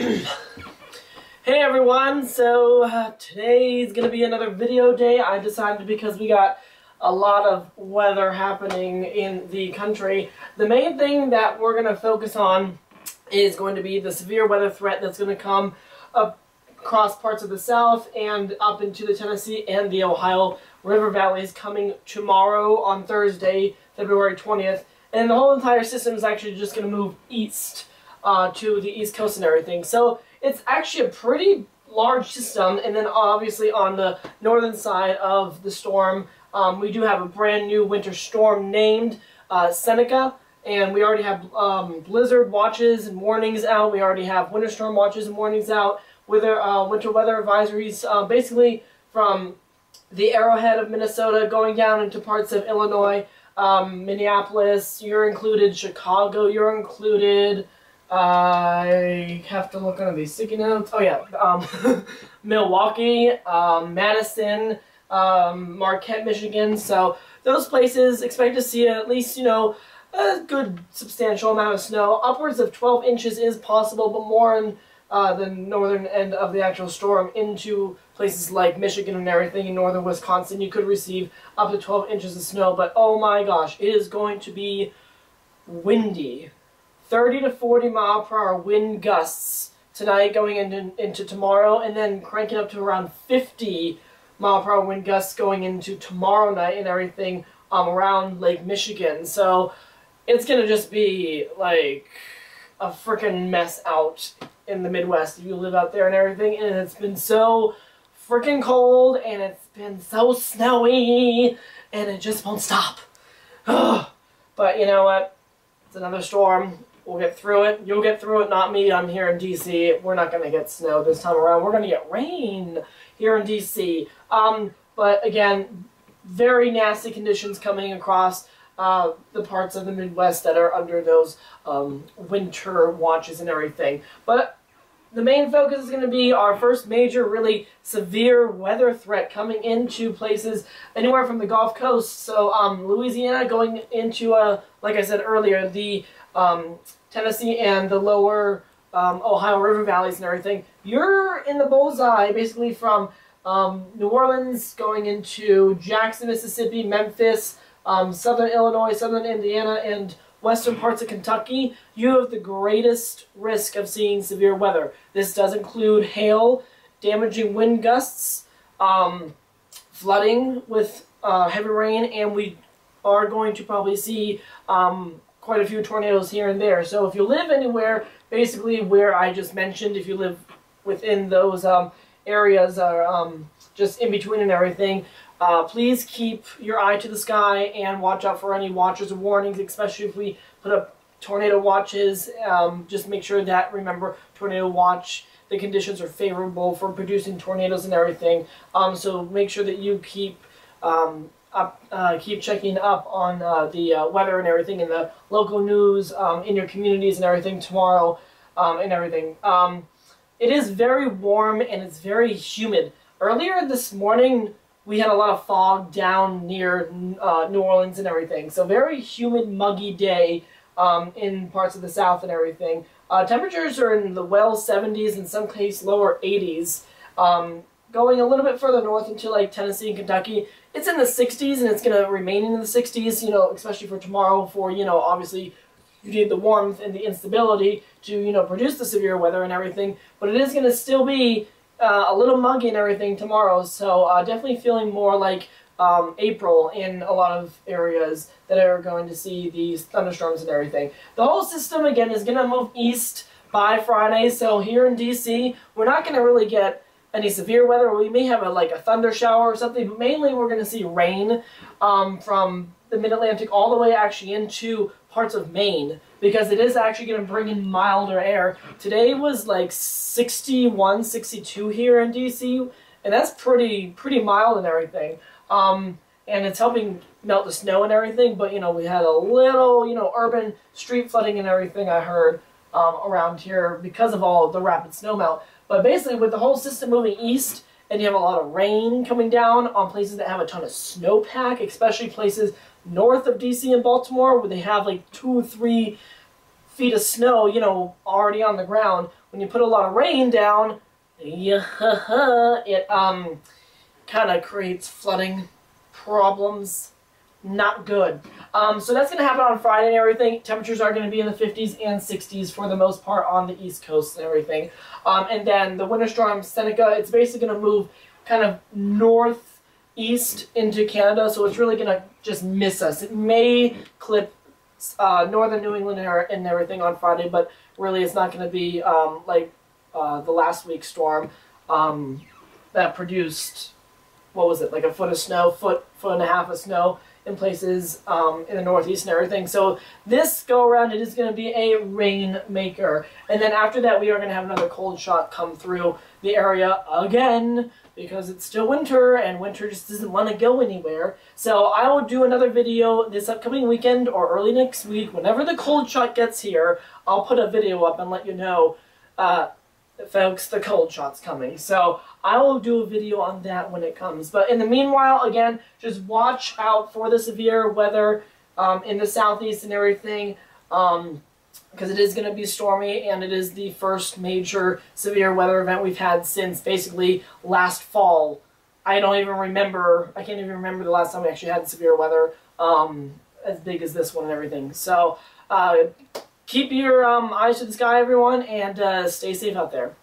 Hey everyone, so today's gonna be another video day. I decided because we got a lot of weather happening in the country. The main thing that we're gonna focus on is going to be the severe weather threat that's gonna come up across parts of the South and up into the Tennessee and the Ohio River valleys coming tomorrow on Thursday, February 20th. And the whole entire system is actually just gonna move east to the East Coast and everything. So it's actually a pretty large system, and then obviously on the northern side of the storm, we do have a brand new winter storm named Seneca, and we already have blizzard watches and warnings out. We already have winter storm watches and warnings out, winter weather advisories, basically from the arrowhead of Minnesota going down into parts of Illinois, Minneapolis, you're included, Chicago, you're included. I have to look under these sticky notes. Oh yeah, Milwaukee, Madison, Marquette, Michigan. So those places expect to see at least, you know, a good substantial amount of snow. Upwards of 12 inches is possible, but more in the northern end of the actual storm into places like Michigan and everything in northern Wisconsin. You could receive up to 12 inches of snow, but oh my gosh, it is going to be windy. 30 to 40 mile per hour wind gusts tonight going into tomorrow, and then cranking up to around 50 mile per hour wind gusts going into tomorrow night and everything around Lake Michigan. So it's going to just be like a freaking mess out in the Midwest if you live out there and everything. And it's been so freaking cold, and it's been so snowy, and it just won't stop. But you know what? It's another storm. We'll get through it. You'll get through it, not me. I'm here in D.C. We're not going to get snow this time around. We're going to get rain here in D.C. But again, very nasty conditions coming across the parts of the Midwest that are under those winter watches and everything. But the main focus is going to be our first major, really severe weather threat coming into places anywhere from the Gulf Coast. So Louisiana going into, like I said earlier, the Tennessee and the lower Ohio River valleys and everything. You're in the bullseye basically from New Orleans going into Jackson, Mississippi, Memphis, southern Illinois, southern Indiana, and western parts of Kentucky. You have the greatest risk of seeing severe weather. This does include hail, damaging wind gusts, flooding with heavy rain, and we are going to probably see quite a few tornadoes here and there. So if you live anywhere, basically where I just mentioned, if you live within those areas or just in between and everything, please keep your eye to the sky and watch out for any watches or warnings, especially if we put up tornado watches. Just make sure that, remember, tornado watch, the conditions are favorable for producing tornadoes and everything. So make sure that you keep keep checking up on the weather and everything in the local news, in your communities and everything tomorrow and everything. It is very warm and it's very humid. Earlier this morning, we had a lot of fog down near New Orleans and everything. So very humid, muggy day in parts of the South and everything. Temperatures are in the well 70s, in some cases lower 80s. Going a little bit further north into like Tennessee and Kentucky, it's in the 60s, and it's going to remain in the 60s, you know, especially for tomorrow, for, you know, obviously you need the warmth and the instability to, you know, produce the severe weather and everything, but it is going to still be a little muggy and everything tomorrow, so definitely feeling more like April in a lot of areas that are going to see these thunderstorms and everything. The whole system, again, is going to move east by Friday, so here in D.C., we're not going to really get any severe weather. We may have like a thunder shower or something, but mainly we're going to see rain from the mid-Atlantic all the way actually into parts of Maine, because it is actually going to bring in milder air. Today was like 61, 62 here in DC, and that's pretty mild and everything. And it's helping melt the snow and everything, but you know, we had a little, you know, urban street flooding and everything I heard around here because of all the rapid snow melt. But basically, with the whole system moving east, and you have a lot of rain coming down on places that have a ton of snowpack, especially places north of DC and Baltimore, where they have like 2 or 3 feet of snow, you know, already on the ground. When you put a lot of rain down, yeah, it kind of creates flooding problems. Not good. So that's going to happen on Friday and everything. Temperatures are going to be in the 50s and 60s for the most part on the East Coast and everything. And then the winter storm Seneca, it's basically going to move kind of northeast into Canada, so it's really going to just miss us. It may clip northern New England and everything on Friday, but really it's not going to be like the last week's storm that produced, what was it, like a foot of snow, foot and a half of snow in places in the northeast and everything. So this go around, it is going to be a rainmaker. And then after that, we are going to have another cold shot come through the area again, because it's still winter, and winter just doesn't want to go anywhere. So I will do another video this upcoming weekend or early next week. Whenever the cold shot gets here, I'll put a video up and let you know, folks, the cold shot's coming. So I will do a video on that when it comes. But in the meanwhile, again, just watch out for the severe weather in the southeast and everything, because it is going to be stormy, and it is the first major severe weather event we've had since basically last fall. I can't even remember the last time we actually had severe weather as big as this one and everything. So keep your eyes to the sky, everyone, and stay safe out there.